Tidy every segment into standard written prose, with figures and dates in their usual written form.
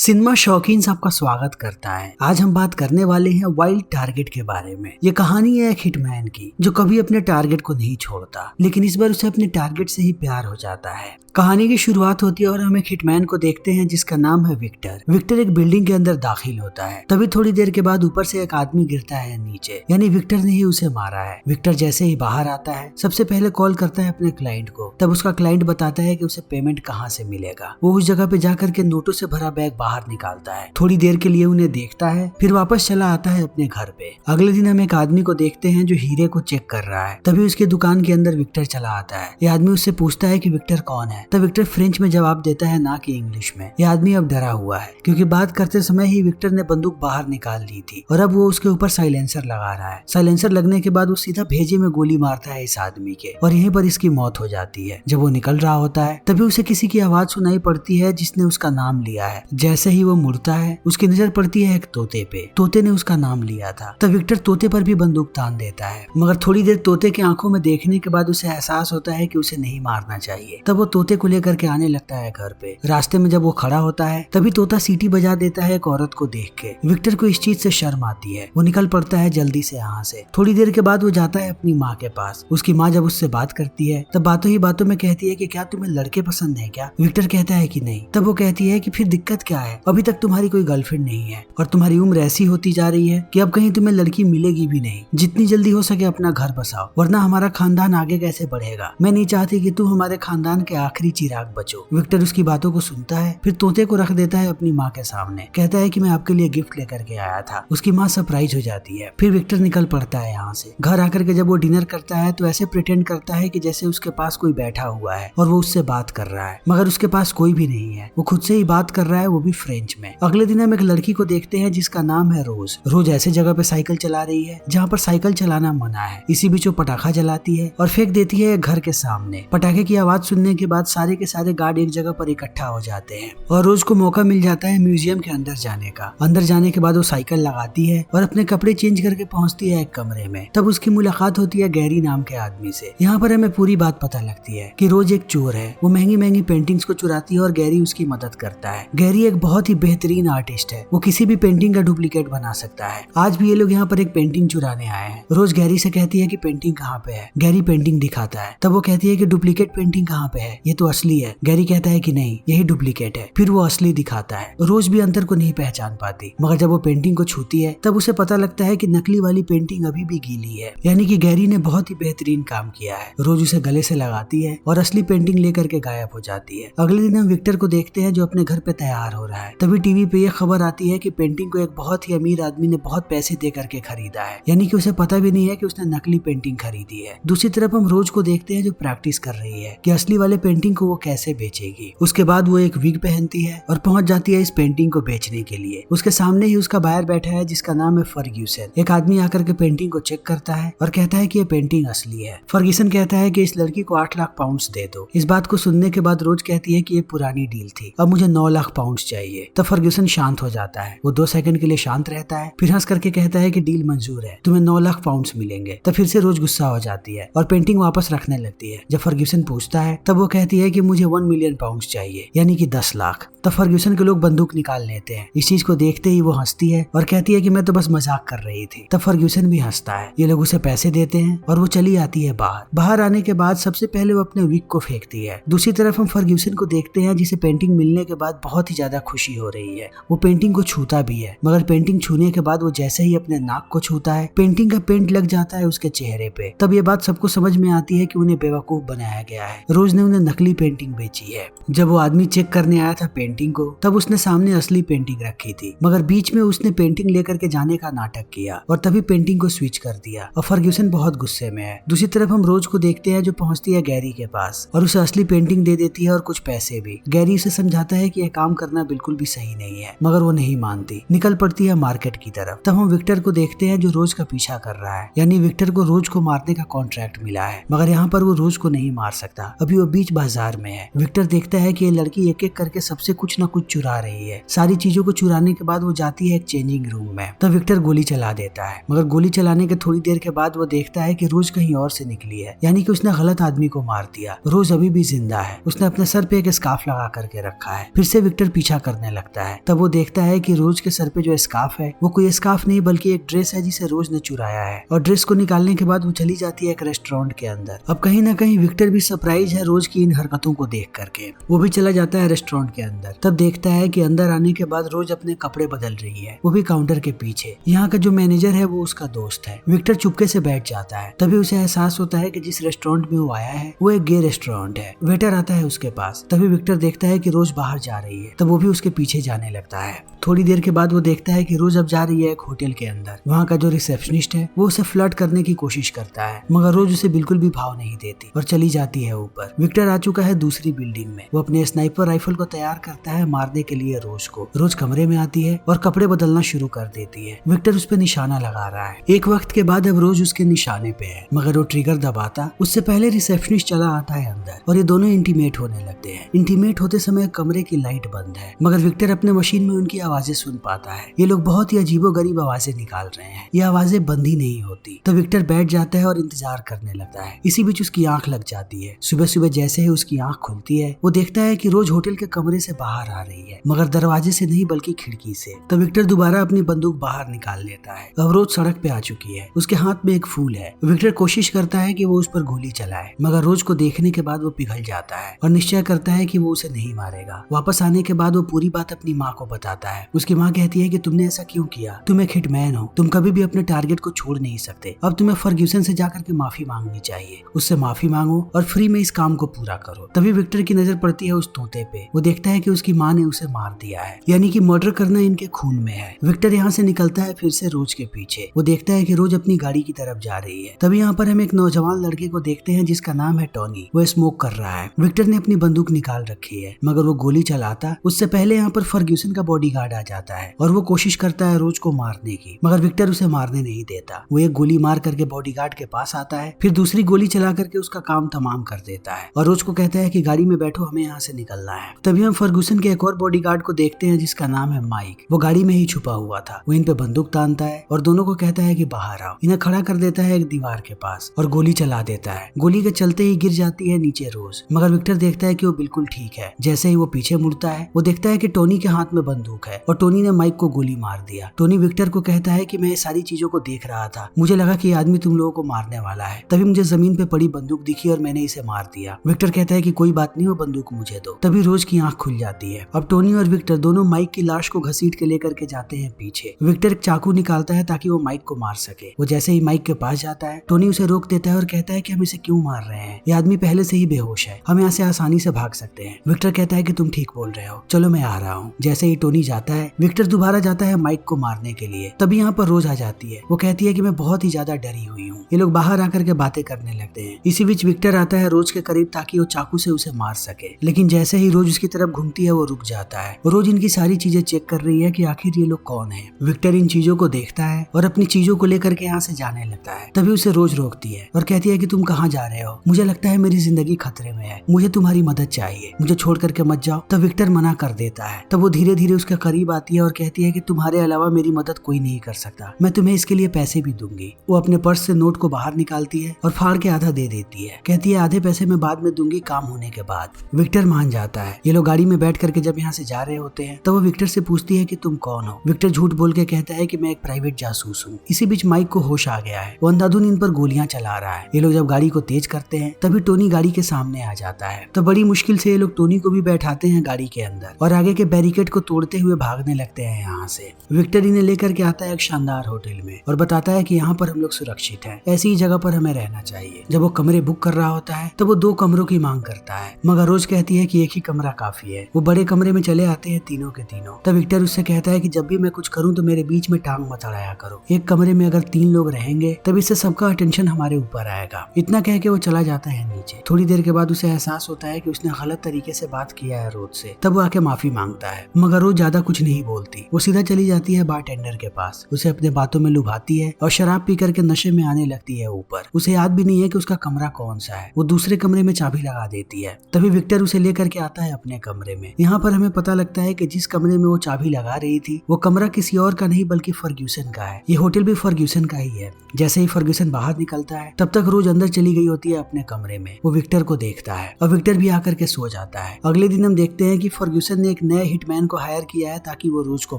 Cinema शौकीन सबका स्वागत करता है। आज हम बात करने वाले हैं वाइल्ड टारगेट के बारे में। ये कहानी है एक हिटमैन की जो कभी अपने टारगेट को नहीं छोड़ता, लेकिन इस बार उसे अपने टारगेट से ही प्यार हो जाता है। कहानी की शुरुआत होती है और हम एक हिटमैन को देखते हैं जिसका नाम है विक्टर। विक्टर एक बिल्डिंग के अंदर दाखिल होता है। तभी थोड़ी देर के बाद ऊपर से एक आदमी गिरता है नीचे, यानी विक्टर ने ही उसे मारा है। विक्टर जैसे ही बाहर आता है सबसे पहले कॉल करता है अपने क्लाइंट को। तब उसका क्लाइंट बताता है कि उसे पेमेंट कहाँ से मिलेगा। वो उस जगह पे जाकर के नोटों से भरा बैग बाहर निकालता है। थोड़ी देर के लिए उन्हें देखता है, फिर वापस चला आता है अपने घर पे। अगले दिन हम एक आदमी को देखते हैं जो हीरे को चेक कर रहा है। तभी उसकी दुकान के अंदर विक्टर चला आता है। ये आदमी उससे पूछता है कि विक्टर कौन है। तब विक्टर फ्रेंच में जवाब देता है, ना कि इंग्लिश में। यह आदमी अब डरा हुआ है क्योंकि बात करते समय ही विक्टर ने बंदूक बाहर निकाल ली थी और अब वो उसके ऊपर साइलेंसर लगा रहा है। साइलेंसर लगने के बाद वो सीधा भेजे में गोली मारता है इस आदमी के और यहीं पर इसकी मौत हो जाती है। जब वो निकल रहा होता है तभी उसे किसी की आवाज सुनाई पड़ती है जिसने उसका नाम लिया है। जैसे ही वो मुड़ता है उसकी नजर पड़ती है एक तोते पे। तोते ने उसका नाम लिया था। तब विक्टर तोते पर भी बंदूक तान देता है, मगर थोड़ी देर तोते की आंखों में देखने के बाद उसे एहसास होता है कि उसे नहीं मारना चाहिए। तब वो तोते को लेकर के आने लगता है घर पे। रास्ते में जब वो खड़ा होता है तभी तोता सीटी बजा देता है एक औरत को देख के। विक्टर को इस चीज से शर्म आती है। वो निकल पड़ता है जल्दी से यहाँ से। थोड़ी देर के बाद वो जाता है अपनी माँ के पास। उसकी माँ जब उससे बात करती है तब बातों ही बातों में कहती है कि क्या तुम्हें लड़के पसंद है क्या? विक्टर कहता है कि नहीं। तब वो कहती है कि फिर दिक्कत क्या है, अभी तक तुम्हारी कोई गर्लफ्रेंड नहीं है और तुम्हारी उम्र ऐसी होती जा रही है कि अब कहीं तुम्हें लड़की मिलेगी भी नहीं। जितनी जल्दी हो सके अपना घर बसाओ, वरना हमारा खानदान आगे कैसे बढ़ेगा। मैं नहीं चाहती कि तुम हमारे खानदान के आखिरी चिराग बचो। विक्टर उसकी बातों को सुनता है, फिर तोते को रख देता है अपनी माँ के सामने। कहता है कि मैं आपके लिए गिफ्ट लेकर के आया था। उसकी माँ सरप्राइज हो जाती है। फिर विक्टर निकल पड़ता है यहाँ से। घर आकर के जब वो डिनर करता है तो ऐसे प्रिटेंड करता है कि जैसे उसके पास कोई बैठा हुआ है और वो उससे बात कर रहा है, मगर उसके पास कोई भी नहीं है। वो खुद से ही बात कर रहा है, वो भी फ्रेंच में। अगले दिन हम एक लड़की को देखते हैं जिसका नाम है रोज। रोज ऐसे जगह पे साइकिल चला रही है जहाँ पर साइकिल चलाना मना है। इसी बीच वो पटाखा जलाती है और फेंक देती है घर के सामने। पटाखे की आवाज सुनने के बाद सारे के सारे गार्ड एक जगह पर इकट्ठा हो जाते हैं और रोज को मौका मिल जाता है म्यूजियम के अंदर जाने का। अंदर जाने के बाद वो साइकिल लगाती है और अपने कपड़े चेंज करके पहुंचती है एक कमरे में। तब उसकी मुलाकात होती है गैरी नाम के आदमी से। यहाँ पर हमें पूरी बात पता लगती है कि रोज एक चोर है। वो महंगी महंगी पेंटिंग्स को चुराती है और गैरी उसकी मदद करता है। गैरी एक बहुत ही बेहतरीन आर्टिस्ट है। वो किसी भी पेंटिंग का डुप्लीकेट बना सकता है। आज भी ये लोग यहाँ पर एक पेंटिंग चुराने आए हैं। रोज गैरी से कहती है कि पेंटिंग कहाँ पे है। गैरी पेंटिंग दिखाता है। तब वो कहती है कि डुप्लीकेट पेंटिंग कहाँ पे है, ये तो असली है। गैरी कहता है कि नहीं, यही डुप्लीकेट है। फिर वो असली दिखाता है। रोज भी अंतर को नहीं पहचान पाती, मगर जब वो पेंटिंग को छूती है तब उसे पता लगता है कि नकली वाली पेंटिंग अभी भी गीली है, यानी कि गैरी ने बहुत ही बेहतरीन काम किया है। रोज उसे गले से लगाती है और असली पेंटिंग लेकर के गायब हो जाती है। अगले दिन हम विक्टर को देखते हैं जो अपने घर पे तैयार हो रहा है। तभी टीवी पे ये खबर आती है कि पेंटिंग को एक बहुत ही अमीर आदमी ने बहुत पैसे दे करके खरीदा है, यानी कि उसे पता भी नहीं है कि उसने नकली पेंटिंग खरीदी है। दूसरी तरफ हम रोज को देखते हैं जो प्रैक्टिस कर रही है कि असली वाले पेंटिंग को वो कैसे बेचेगी। उसके बाद वो एक विग पहनती है और पहुंच जाती है इस पेंटिंग को बेचने के लिए। उसके सामने ही उसका बायर बैठा है जिसका नाम है फर्ग्यूसन। एक आदमी आकर के पेंटिंग को चेक करता है और कहता है कि ये पेंटिंग असली है। फर्ग्यूसन कहता है कि इस लड़की को 8 लाख पाउंड्स दे दो। इस बात को सुनने के बाद रोज कहती है कि ये पुरानी डील थी, अब मुझे 9 लाख पाउंड्स चाहिए। तब फर्ग्यूसन शांत हो जाता है। वो 2 सेकंड के लिए शांत रहता है, फिर हंस करके कहता है कि डील मंजूर है, तुम्हें 9 लाख पाउंड्स मिलेंगे। तब फिर से रोज गुस्सा हो जाती है और पेंटिंग वापस रखने लगती है। जब फर्ग्यूसन पूछता है तब वो कहती है कि मुझे 1 मिलियन पाउंड्स चाहिए, यानी कि 10 लाख। तब फर्ग्यूसन के लोग बंदूक निकाल लेते हैं। इस चीज को देखते ही वो हंसती है और कहती है कि मैं तो बस मजाक कर रही थी। तब फर्ग्यूसन भी हंसता है। ये लोग उसे पैसे देते हैं और वो चली आती है बाहर। बाहर आने के बाद सबसे पहले वो अपने विग को फेंकती है। दूसरी तरफ हम फर्ग्यूसन को देखते हैं जिसे पेंटिंग मिलने के बाद बहुत ही ज्यादा खुशी हो रही है। वो पेंटिंग को छूता भी है, मगर पेंटिंग छूने के बाद वो जैसे ही अपने नाक को छूता है पेंटिंग का पेंट लग जाता है उसके चेहरे पे। तब ये बात सबको समझ में आती है कि उन्हें बेवकूफ बनाया गया है। रोज ने उन्हें नकली पेंटिंग बेची है। जब वो आदमी चेक करने आया था पेंटिंग को तब उसने सामने असली पेंटिंग रखी थी, मगर बीच में उसने पेंटिंग लेकर के जाने का नाटक किया और तभी पेंटिंग को स्विच कर दिया और फर्ग्यूसन बहुत गुस्से में है। दूसरी तरफ हम रोज को देखते हैं जो पहुंचती है गैरी के पास और उसे असली पेंटिंग दे देती है और कुछ पैसे भी। गैरी उसे समझाता है कि यह काम करना बिल्कुल भी सही नहीं है, मगर वो नहीं मानती। निकल पड़ती है मार्केट की तरफ। तब हम विक्टर को देखते हैं जो रोज का पीछा कर रहा है, यानी विक्टर को रोज को मारने का कॉन्ट्रैक्ट मिला है, मगर यहाँ पर वो रोज को नहीं मार सकता। अभी वो बीच बाजार में है। विक्टर देखता है कि ये लड़की एक एक करके सबसे कुछ न कुछ चुरा रही है। सारी चीजों को चुराने के बाद वो जाती है एक चेंजिंग रूम में, तब विक्टर गोली चला देता है। मगर गोली चलाने के थोड़ी देर के बाद वो देखता है कि रोज कहीं और से निकली है, यानी कि उसने गलत आदमी को मार दिया। रोज अभी भी जिंदा है, उसने अपने सर पे एक स्कार्फ लगा करके रखा है। फिर से विक्टर पीछा करने लगता है। तब वो देखता है कि रोज के सर पे जो स्कार्फ है वो कोई स्कार्फ नहीं बल्कि एक ड्रेस है जिसे रोज ने चुराया है। और ड्रेस को निकालने के बाद वो चली जाती है एक रेस्टोरेंट के अंदर। अब कहीं ना कहीं विक्टर भी सरप्राइज है रोज की इन हरकतों को देख करके। वो भी चला जाता है रेस्टोरेंट के अंदर। तब देखता है कि अंदर आने के बाद रोज अपने कपड़े बदल रही है, वो भी काउंटर के पीछे। यहाँ का जो मैनेजर है वो उसका दोस्त है। विक्टर चुपके से बैठ जाता है। तभी उसे एहसास होता है कि जिस रेस्टोरेंट में वो आया है वो एक गे रेस्टोरेंट है। वेटर आता है उसके पास। तभी विक्टर देखता है कि रोज बाहर जा रही है, तब वो भी उसके पीछे जाने लगता है। थोड़ी देर के बाद वो देखता है कि रोज अब जा रही है एक होटल के अंदर। वहाँ का जो रिसेप्शनिस्ट है वो उसे फ्लर्ट करने की कोशिश करता है, मगर रोज उसे बिल्कुल भी भाव नहीं देती और चली जाती है ऊपर। विक्टर आ चुका है दूसरी बिल्डिंग में। वो अपने स्नाइपर राइफल को तैयार करता है मारने के लिए रोज को। रोज कमरे में आती है और कपड़े बदलना शुरू कर देती है। विक्टर उस पर निशाना लगा रहा है। एक वक्त के बाद अब रोज उसके निशाने पे है, मगर वो ट्रिगर दबाता उससे पहले रिसेप्शनिस्ट चला आता है अंदर और ये दोनों इंटीमेट होने लगते हैं। इंटीमेट होते समय कमरे की लाइट बंद है, मगर विक्टर अपने मशीन में उनकी आवाजें सुन पाता है। ये लोग बहुत ही अजीबोगरीब आवाजें निकाल रहे हैं, ये आवाजें बंद ही नहीं होती। तो विक्टर बैठ जाता है और इंतजार करने लगता है। इसी बीच उसकी आंख लग जाती है। सुबह सुबह जैसे ही उसकी आंख खुलती है वो देखता है कि रोज होटल के कमरे से बाहर आ रही है, मगर दरवाजे से नहीं बल्कि खिड़की से। तो विक्टर दोबारा अपनी बंदूक बाहर निकाल लेता है। अब रोज सड़क पे आ चुकी है, उसके हाथ में एक फूल है। विक्टर कोशिश करता है कि वो उस पर गोली चलाए, मगर रोज को देखने के बाद वो पिघल जाता है और निश्चय करता है कि वो उसे नहीं मारेगा। वापस आने के बाद वो पूरी बात अपनी माँ को बताता है। उसकी माँ कहती है कि तुमने ऐसा क्यों किया, तुम एक हिटमैन हो, तुम कभी भी अपने टारगेट को छोड़ नहीं सकते। अब तुम्हें फर्ग्यूसन से जाकर के माफी मांगनी चाहिए, उससे माफी मांगो और फ्री में इस काम को पूरा करो। तभी विक्टर की नजर पड़ती है उस तोते पे। वो देखता है कि उसकी माँ ने उसे मार दिया है, यानी कि मर्डर करना इनके खून में है। विक्टर यहाँ से निकलता है फिर से रोज के पीछे। वो देखता है कि रोज अपनी गाड़ी की तरफ जा रही है। तभी यहाँ पर हम एक नौजवान लड़के को देखते हैं जिसका नाम है टोनी। वो स्मोक कर रहा है। विक्टर ने अपनी बंदूक निकाल रखी है, मगर वो गोली चलाता उससे पहले यहाँ पर फर्ग्यूसन का बॉडीगार्ड आ जाता है और वो कोशिश करता है रोज को मारने की, मगर विक्टर उसे मारने नहीं देता। वो एक गोली मार करके बॉडीगार्ड के पास आता है, फिर दूसरी गोली चला करके उसका काम तमाम कर देता है और रोज को कहता है कि गाड़ी में बैठो, हमें यहाँ से निकलना है। तभी हम फर्ग्यूसन के एक और बॉडीगार्ड को देखते हैं जिसका नाम है माइक। वो गाड़ी में ही छुपा हुआ था। वो इन पे बंदूक तानता है और दोनों को कहता है कि बाहर आओ। इन्हें खड़ा कर देता है एक दीवार के पास और गोली चला देता है। गोली के चलते ही गिर जाती है नीचे रोज, मगर विक्टर देखता है कि वो बिल्कुल ठीक है। जैसे ही वो पीछे मुड़ता है वो देखता है कि टोनी के हाथ में बंदूक है और टोनी ने माइक को गोली मार दिया। टोनी विक्टर को कहता है कि मैं ये सारी चीजों को देख रहा था, मुझे लगा कि ये आदमी तुम लोगों को मारने वाला है, तभी मुझे जमीन पे पड़ी बंदूक दिखी और मैंने इसे मार दिया। विक्टर कहता है कि कोई बात नहीं, वो बंदूक मुझे दो। तभी रोज की आंख खुल जाती है। अब टोनी और विक्टर दोनों माइक की लाश को घसीट के लेकर के जाते हैं पीछे। विक्टर एक चाकू निकालता है ताकि वो माइक को मार सके। वो जैसे ही माइक के पास जाता है टोनी उसे रोक देता है और कहता है कि हम इसे क्यों मार रहे हैं, ये आदमी पहले से ही बेहोश है, हम यहाँ से आसानी से भाग सकते हैं। विक्टर कहता है कि तुम ठीक बोल रहे हो, चलो मैं आ रहा हूँ। जैसे ही टोनी जाता है विक्टर दोबारा जाता है माइक को मारने के लिए। तभी यहाँ पर रोज आ जाती है। वो कहती है कि मैं बहुत ही ज्यादा डरी हुई हूँ। ये लोग बाहर आकर के बातें करने लगते हैं। इसी बीच विक्टर आता है रोज के करीब ताकि वो चाकू से उसे मार सके, लेकिन जैसे ही रोज उसकी तरफ घूमती है वो रुक जाता है। रोज इनकी सारी चीजें चेक कर रही है कि आखिर ये लोग कौन है। विक्टर इन चीजों को देखता है और अपनी चीजों को लेकर के यहाँ से जाने लगता है। तभी उसे रोज रोकती है और कहती है कि तुम कहाँ जा रहे हो, मुझे लगता है मेरी जिंदगी खतरे में है, मुझे तुम्हारी मदद चाहिए, मुझे छोड़ करके मत जाओ। तब विक्टर मना कर देता है। तब वो धीरे धीरे उसके करीब आती है और कहती है कि तुम्हारे अलावा मेरी मदद कोई नहीं कर सकता, मैं तुम्हें इसके लिए पैसे भी दूंगी। वो अपने पर्स से नोट को बाहर निकालती है और फाड़ के आधा दे देती है। कहती है आधे पैसे मैं बाद में दूंगी, काम होने के बाद। विक्टर मान जाता है। ये लोग गाड़ी में बैठ करके जब यहाँ से जा रहे होते हैं तो वो विक्टर से पूछती है कि तुम कौन हो। विक्टर झूठ बोल के कहता है कि मैं एक प्राइवेट जासूस हूँ। इसी बीच माइक को होश आ गया है। वो अंधाधुन इन पर गोलियां चला रहा है। ये लोग जब गाड़ी को तेज करते हैं तभी टोनी गाड़ी के सामने आ जाता है। तो बड़ी मुश्किल से ये लोग टोनी को भी बैठाते हैं गाड़ी के अंदर और आगे के बैरिकेड को तोड़ते हुए भागने लगते हैं यहाँ से। विक्टर इन्हें लेकर के आता है एक शानदार होटल में और बताता है कि यहाँ पर हम लोग सुरक्षित हैं, ऐसी ही जगह पर हमें रहना चाहिए। जब वो कमरे बुक कर रहा होता है तो वो 2 कमरों की मांग करता है, मगर रोज कहती है कि एक ही कमरा काफी है। वो बड़े कमरे में चले आते हैं तीनों के तीनों। तब विक्टर उससे कहता है कि जब भी मैं कुछ करूँ तो मेरे बीच में टांग मत अड़ाया करो। एक कमरे में अगर 3 लोग रहेंगे तब इससे सबका अटेंशन हमारे ऊपर आएगा। इतना कह के वो चला जाता है नीचे। थोड़ी देर के बाद उसे एहसास होता है कि उसने गलत तरीके से बात किया है रोज से। तब वो आके माफी मांगता है, मगर रोज ज्यादा कुछ नहीं बोलती। वो सीधा चली जाती है बारटेंडर के पास, उसे अपने बातों में लुभाती है और शराब पी करके नशे में आने लगती है ऊपर। उसे याद भी नहीं है कि उसका कमरा कौन सा है। वो दूसरे कमरे में चाबी लगा देती है। तभी विक्टर उसे लेकर के आता है अपने कमरे में यहाँ पर हमें पता लगता है कि जिस कमरे में वो चाबी लगा रही थी वो कमरा किसी और का नहीं बल्कि फर्ग्यूसन का है। ये होटल भी फर्ग्यूसन का ही है। जैसे ही फर्ग्यूसन बाहर निकलता है तब तक रोज अंदर चली गई होती है अपने कमरे में। वो विक्टर को देखता है और विक्टर भी आकर के सो जाता है। अगले दिन हम देखते हैं कि फर्ग्यूसन ने एक नए हिटमैन को हायर किया है ताकि वो रोज को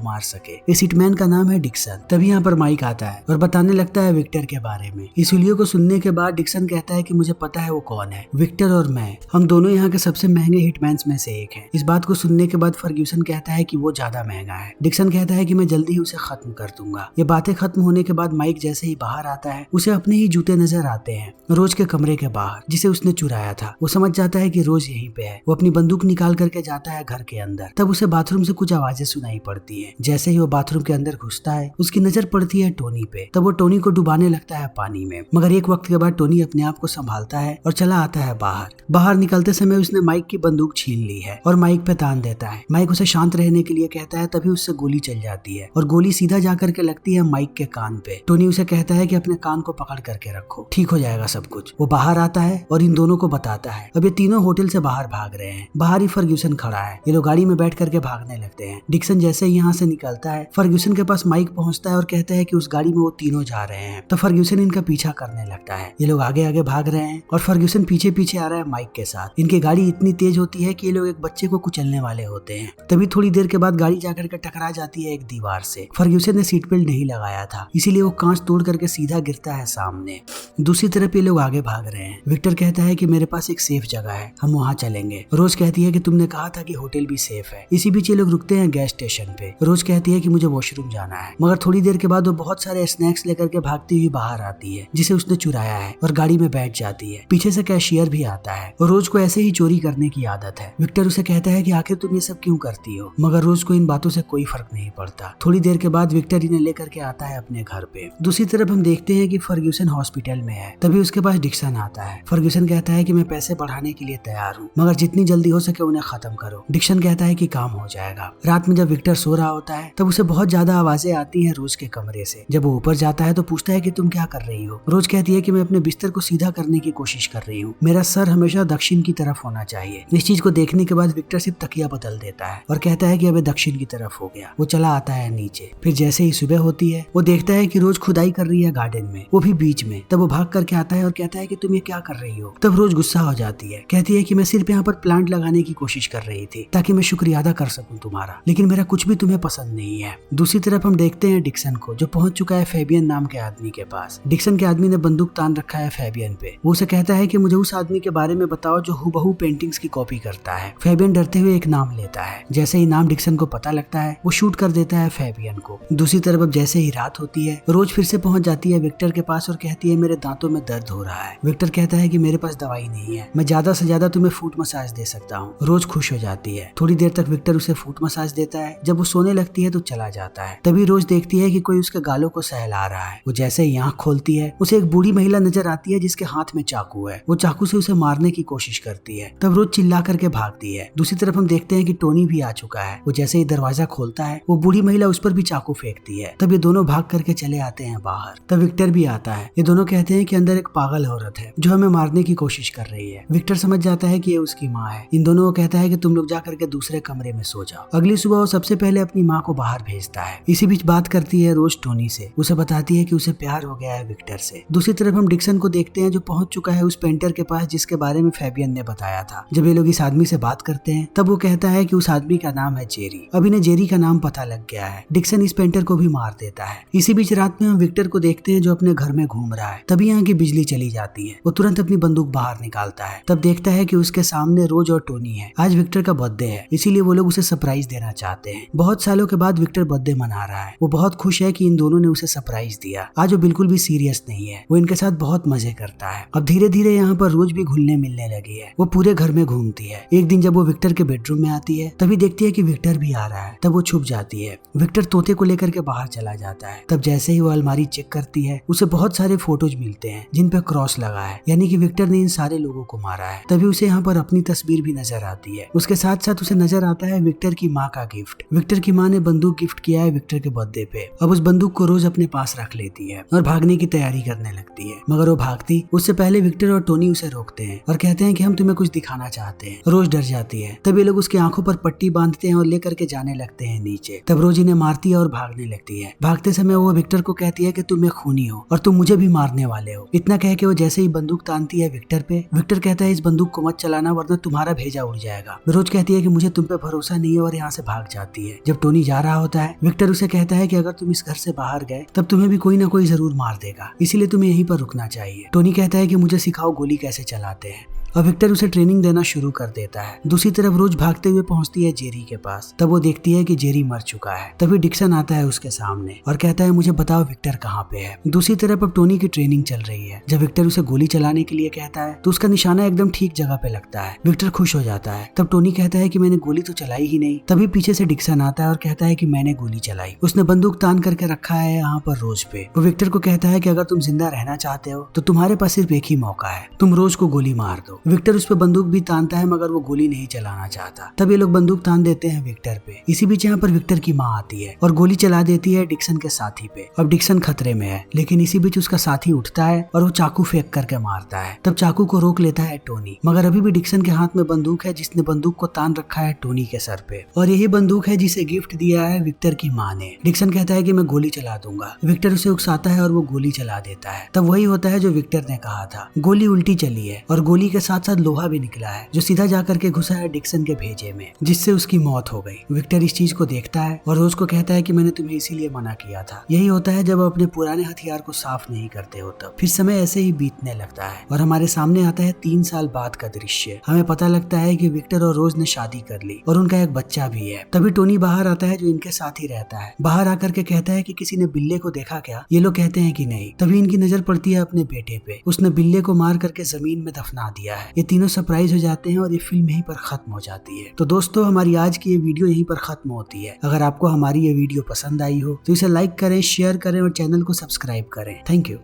मार सके। इस हिटमैन का नाम है डिक्सन। तभी यहाँ पर माइक आता है और बताने लगता है विक्टर के बारे में। इस वीडियो को सुनने के बाद डिक्सन कहता है कि मुझे पता है वो कौन है, विक्टर और मैं, हम दोनों यहाँ के सबसे महंगे हिटमैन्स में से एक है। इस बात को सुनने के बाद फर्ग्यूसन कहता है कि वो ज्यादा महंगा है। डिक्सन कहता है कि मैं जल्दी ही उसे खत्म कर दूंगा। ये बातें खत्म होने के बाद माइक जैसे ही बाहर आता है उसे अपने ही जूते नजर आते हैं रोज के कमरे के बाहर जिसे उसने चुराया था। वो समझ जाता है कि रोज यहीं पे है। वो अपनी बंदूक निकाल करके जाता है घर के अंदर। तब उसे बाथरूम से कुछ आवाजें सुनाई पड़ती है। जैसे ही वो बाथरूम के अंदर घुसता है उसकी नजर पड़ती है टोनी पे। तब वो टोनी को डुबाने लगता है पानी में, मगर एक वक्त के बाद टोनी अपने आप को संभालता है और चला आता है बाहर निकलते समय उसने माइक की बंदूक छीन ली है और माइक पे तान देता है। माइक उसे शांत रहने के लिए कहता है। तभी उससे गोली चल जाती है और गोली सीधा जाकर के लगती है माइक के कान पे। टोनी उसे कहता है कि अपने कान को पकड़ करके रखो, ठीक हो जाएगा सब कुछ। वो बाहर आता है और इन दोनों को बताता है। अब ये तीनों होटल से बाहर भाग रहे हैं। बाहर ही फर्ग्यूसन खड़ा है। ये लोग गाड़ी में बैठ करके भागने लगते हैं। डिक्सन जैसे ही यहाँ से निकलता है फर्ग्यूसन के पास माइक पहुंचता है और कहता है कि उस गाड़ी में वो तीनों जा रहे हैं। तो फर्ग्यूसन इनका पीछा करने लगता है। ये लोग आगे आगे भाग रहे हैं और फर्ग्यूसन पीछे पीछे आ रहा है माइक के साथ। इनकी गाड़ी इतनी तेज होती है कि ये लोग एक बच्चे को कुचलने वाले होते हैं। तभी थोड़ी देर के बाद गाड़ी जाकर के टकरा जाती है एक दीवार से। फर्ग्यूसन ने सीट बेल्ट नहीं लगाया था, इसीलिए वो कांच तोड़ करके सीधा गिरता है सामने। दूसरी तरफ ये लोग आगे भाग रहे हैं। विक्टर कहता है कि मेरे पास एक सेफ जगह है, हम वहाँ चलेंगे। रोज कहती है कि तुमने कहा था कि होटल भी सेफ है। इसी बीच ये लोग रुकते हैं गैस स्टेशन पे। रोज कहती है कि मुझे वॉशरूम जाना है, मगर थोड़ी देर के बाद वो बहुत सारे स्नैक्स लेकर के भागती हुई बाहर आती है जिसे उसने चुराया है और गाड़ी में बैठ जाती है। पीछे से कैशियर भी आता है और रोज को ऐसे ही चोरी करने की आदत है। विक्टर उसे कहता है कि आखिर तुम ये सब क्यों करती हो, मगर रोज को इन बातों से कोई फर्क नहीं पड़ता। थोड़ी देर के बाद विक्टर इन्हें लेकर के आता है अपने घर पे। दूसरी तरफ हम देखते हैं कि फर्ग्यूसन हॉस्पिटल में है। तभी उसके पास डिक्सन आता है। फर्ग्यूसन कहता है कि मैं पैसे बढ़ाने के लिए तैयार हूँ, मगर जितनी जल्दी हो सके उन्हें खत्म करो। डिक्सन कहता है कि काम हो जाएगा। रात में जब विक्टर सो रहा होता है तब उसे बहुत ज्यादा आवाजें आती हैं रोज के कमरे से। जब वो ऊपर जाता है तो पूछता है कि तुम क्या कर रही हो। रोज कहती है कि मैं अपने बिस्तर को सीधा करने की कोशिश कर रही हूँ, मेरा सर हमेशा दक्षिण की तरफ होना चाहिए। इस चीज को देखने के बाद विक्टर सिर्फ तकिया बदल देता है और कहता है कि अब दक्षिण की तरफ हो गया। वो चला आता है नीचे। फिर जैसे ही सुबह होती है वो देखता है कि रोज खुदाई कर रही है गार्डन में, वो भी बीच में। तब वो भाग करके आता है और कहता है कि तुम ये क्या कर रही हो। तब रोज गुस्सा हो जाती है, कहती है कि मैं सिर्फ यहाँ पर प्लांट लगाने की कोशिश कर रही थी ताकि मैं शुक्रिया अदा कर सकूं तुम्हारा, लेकिन मेरा कुछ भी तुम्हें पसंद नहीं है। दूसरी तरफ हम देखते हैं डिक्सन को, जो पहुंच चुका है फेबियन नाम के आदमी के पास। डिक्सन के आदमी ने बंदूक तान रखा है फेबियन पे। वो उसे कहता है कि मुझे उस आदमी के बारे में बताओ जो हूबहू पेंटिंग्स की कॉपी करता है। फेबियन डरते हुए एक नाम लेता है। जैसे ही नाम डिक्सन को पता लगता है वो शूट कर देता है फेबियन को। दूसरी तरफ अब जैसे ही रात होती है रोज फिर से पहुंच जाती है विक्टर के पास और कहती है मेरे दांतों में दर्द हो रहा है। विक्टर कहता है कि मेरे पास दवाई नहीं है, मैं ज्यादा से ज्यादा तुम्हें फुट मसाज दे सकता हूँ। रोज खुश हो जाती है। थोड़ी देर तक विक्टर उसे फुट मसाज देता है। जब वो सोने लगती है तो चला जाता है। तभी रोज देखती है कि कोई उसके गालों को सहला रहा है। वो जैसे ही आँख खोलती है उसे एक बूढ़ी महिला नजर आती है जिसके हाथ में चाकू है। वो चाकू से उसे मारने की कोशिश करती है। तब रोज चिल्ला करके भागती है। दूसरी तरफ हम देखते हैं कि टोनी भी आ चुका है। वो जैसे ही दरवाजा खोलता है वो बूढ़ी महिला उस पर भी चाकू फेंकती है। तब ये दोनों भाग करके चले आते हैं बाहर। तब विक्टर भी आता है। ये दोनों कहते हैं कि अंदर एक पागल औरत है जो हमें मारने की कोशिश कर रही है। विक्टर समझ जाता है कि ये उसकी माँ है। इन दोनों को कहता है कि तुम लोग जा करके दूसरे कमरे में सो जाओ। अगली सुबह वो सबसे पहले अपनी माँ को बाहर भेजता है। इसी बीच बात करती है रोज टोनी से। उसे बताती है कि उसे प्यार हो गया है विक्टर से। दूसरी तरफ हम डिक्सन को देखते हैं जो पहुंच चुका है उस पेंटर के पास जिसके बारे में फेबियन ने बताया था। जब ये लोग इस आदमी से बात करते हैं तब वो कहता है कि उस आदमी का नाम है जेरी। अब इन्हें जेरी का नाम पता लग गया है। डिक्सन इस पेंटर को भी मार देता है। इसी बीच रात में हम विक्टर को देखते हैं जो अपने घर में घूम रहा है। तभी यहाँ की बिजली चली जाती है। वो तुरंत अपनी बंदूक बाहर निकालता है। तब देखता है कि उसके सामने रोज और टोनी है। आज विक्टर का बर्थडे है, इसीलिए वो लोग उसे सरप्राइज देना चाहते हैं। बहुत सालों के बाद विक्टर बर्थडे मना रहा है। वो बहुत खुश है कि इन दोनों ने उसे सरप्राइज दिया। आज वो बिल्कुल भी सीरियस नहीं है। वो इनके साथ बहुत मजे करता है। अब धीरे धीरे यहाँ पर रोज भी घुलने मिलने लगी है। वो पूरे घर में घूमती है। एक दिन जब वो विक्टर के बेडरूम में आती है तभी देखती है कि विक्टर भी आ रहा है। तब वो छुप जाती है। विक्टर तोते को लेकर के बाहर चला जाता है। तब जैसे ही वो अलमारी चेक करती है उसे बहुत सारे फोटोज मिलते हैं जिन पे क्रॉस लगा है, यानी कि विक्टर ने इन सारे लोगों को मारा है। तभी उसे यहाँ पर अपनी तस्वीर भी नजर आती है। उसके साथ साथ उसे नजर आता है विक्टर की माँ का गिफ्ट। विक्टर की माँ ने बंदूक गिफ्ट किया है विक्टर के बर्थडे पे। अब उस बंदूक को रोज अपने पास रख लेती है और भागने की तैयारी करने लगती है, मगर वो भागती उससे पहले विक्टर और टोनी उसे रोकते हैं और कहते हैं कि हम तुम्हें कुछ दिखाना चाहते हैं। रोज डर जाती है। तभी तब ये लोग उसकी आंखों पर पट्टी बांधते हैं और लेकर के जाने लगते हैं नीचे। तब रोज इन्हें मारती है और भागने लगती है। भागते समय वो विक्टर को कहती है कि तुम एक खूनी हो और तुम मुझे भी मारने वाले हो। इतना कह के वो जैसे ही बंदूक तानती है विक्टर पे, विक्टर कहता है इस बंदूक को मत चलाना वरना तुम्हारा भेजा उड़ जाएगा। रोज कहती है कि मुझे तुम पे भरोसा नहीं है और यहाँ से भाग जाती है। जब टोनी जा रहा होता है विक्टर उसे कहता है कि अगर तुम इस घर से बाहर गए तब तुम्हें भी कोई ना कोई जरूर मार देगा, इसीलिए तुम्हें यहीं पर रुकना चाहिए। टोनी कहता है कि मुझे सिखाओ गोली कैसे चलाते हैं और विक्टर उसे ट्रेनिंग देना शुरू कर देता है। दूसरी तरफ रोज भागते हुए पहुंचती है जेरी के पास। तब वो देखती है कि जेरी मर चुका है। तभी डिक्सन आता है उसके सामने और कहता है मुझे बताओ विक्टर कहाँ पे है। दूसरी तरफ अब टोनी की ट्रेनिंग चल रही है। जब विक्टर उसे गोली चलाने के लिए कहता है तो उसका निशाना एकदम ठीक जगह पे लगता है। विक्टर खुश हो जाता है। तब टोनी कहता है कि मैंने गोली तो चलाई ही नहीं। तभी पीछे से डिक्सन आता है और कहता है कि मैंने गोली चलाई, उसने बंदूक तान करके रखा है यहाँ पर रोज पे। वो विक्टर को कहता है कि अगर तुम जिंदा रहना चाहते हो तो तुम्हारे पास सिर्फ एक ही मौका है, तुम रोज को गोली मार दो। विक्टर उस पर बंदूक भी तानता है मगर वो गोली नहीं चलाना चाहता। तब ये लोग बंदूक तान देते हैं विक्टर पे। इसी बीच यहाँ पर विक्टर की माँ आती है और गोली चला देती है डिक्सन के साथी पे। अब डिक्सन खतरे में है, लेकिन इसी बीच उसका साथी उठता है और वो चाकू फेंक करके मारता है। तब चाकू को रोक लेता है टोनी, मगर अभी भी डिक्सन के हाथ में बंदूक है जिसने बंदूक को तान रखा है टोनी के सर पे। और यही बंदूक है जिसे गिफ्ट दिया है विक्टर की माँ ने। डिक्सन कहता है कि मैं गोली चला दूंगा। विक्टर उसे उकसाता है और वो गोली चला देता है। तब वही होता है जो विक्टर ने कहा था, गोली उल्टी चली है और गोली के साथ साथ लोहा भी निकला है जो सीधा जाकर के घुसा है डिक्सन के भेजे में, जिससे उसकी मौत हो गई। विक्टर इस चीज को देखता है और रोज को कहता है कि मैंने तुम्हें इसीलिए मना किया था। यही होता है जब अपने पुराने हथियार को साफ नहीं करते हो तब। फिर समय ऐसे ही बीतने लगता है और हमारे सामने आता है 3 साल बाद का दृश्य। हमें पता लगता है कि विक्टर और रोज ने शादी कर ली और उनका एक बच्चा भी है। तभी टोनी बाहर आता है जो इनके साथ ही रहता है। बाहर आकर के कहता है कि किसी ने बिल्ले को देखा क्या? ये लोग कहते हैं कि नहीं। तभी इनकी नजर पड़ती है अपने बेटे पे। उसने बिल्ले को मार करके जमीन में दफना दिया है। ये तीनों सरप्राइज हो जाते हैं और ये फिल्म यहीं पर खत्म हो जाती है। तो दोस्तों हमारी आज की ये वीडियो यहीं पर खत्म होती है। अगर आपको हमारी ये वीडियो पसंद आई हो तो इसे लाइक करें, शेयर करें और चैनल को सब्सक्राइब करें। Thank you.